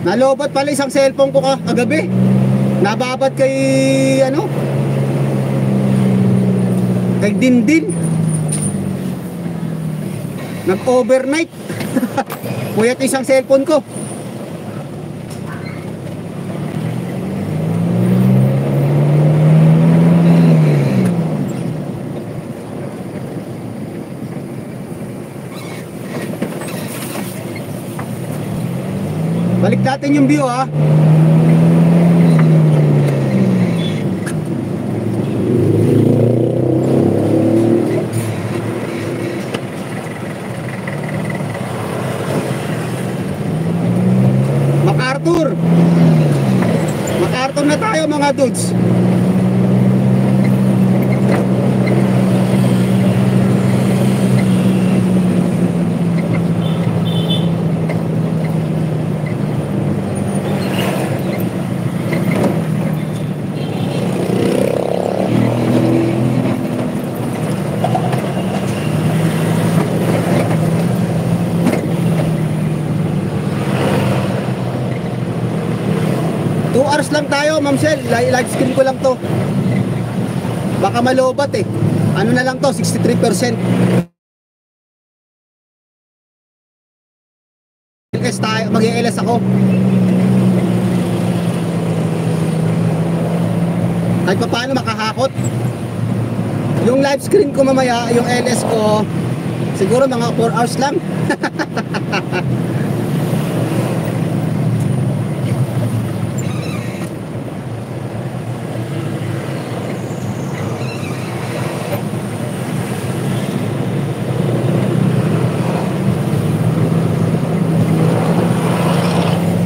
Nalobat pala isang cellphone ko kagabi. Nababad kay ano? Kay Dindin. Nag-overnight. Puyat isang cellphone ko. Balik natin yung view ha. MacArthur na tayo mga dudes. Lang tayo, Ma'am Shell. Live screen ko lang to. Baka malobat eh. Ano na lang to, 63%. LS tayo, mag-LS ako. Kahit pa paano makahakot. Yung live screen ko mamaya, yung LS ko, siguro mga 4 hours lang.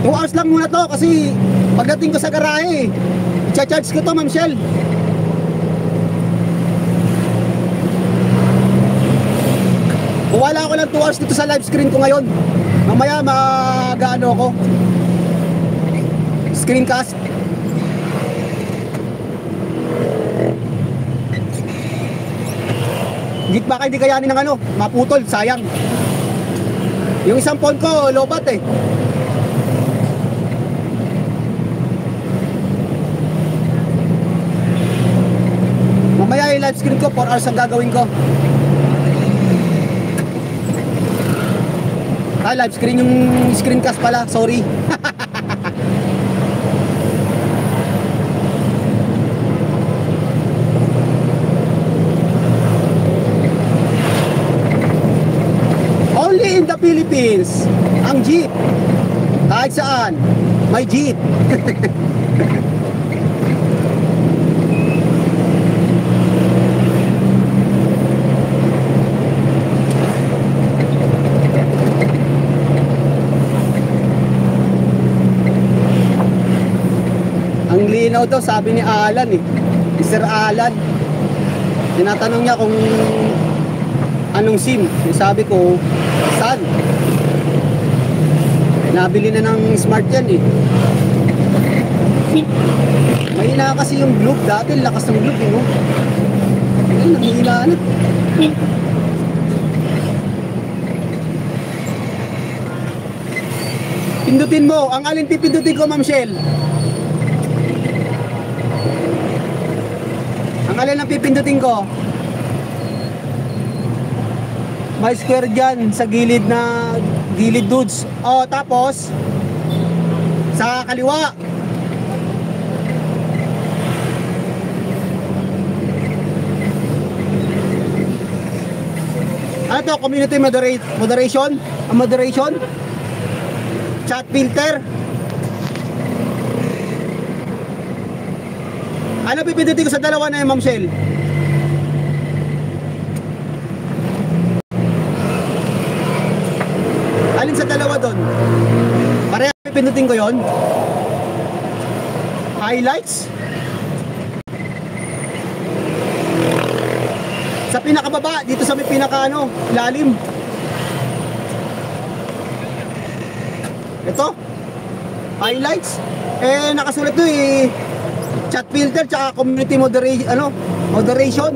2 hours lang muna to kasi pagdating ko sa garahe, i-charge ko to, Ma'am Shell. Wala ko lang 2 hours dito sa live screen ko ngayon. Mamaya mag-ano ako, screencast. Git baka hindi kayanin ng ano, maputol, sayang. Yung isang phone ko, lobat eh. Mamaya yung live screen ko, 4 hours ang gagawin ko. Live screen yung screencast pala, sorry. Only in the Philippines, ang jeep. Kahit saan, may jeep. Ang linaw daw, sabi ni Alan eh, Sir Alan. Tinatanong niya kung anong SIM. Sabi ko, Sun. Nabili na ng smart yan eh. Mahina kasi yung globe dati, lakas ng globe eh, no? Ay, naghihila na. Pindutin mo, ang alin pipindutin ko, Ma'am Shell? Ang alin ang pipindutin ko? May square dyan sa gilid na gilid dudes. O tapos sa kaliwa. Ano to? Community moderation? Moderation? Chat filter? Ano pipindutin ko sa dalawa na yung Ma'am Shell? Alin sa dalawa doon? Pareha pipindutin ko yon. Highlights? Sa pinakababa, dito sa may pinaka ano, lalim. Ito? Highlights? Nakasulat doon eh, chat filter tsaka community moderation, moderation.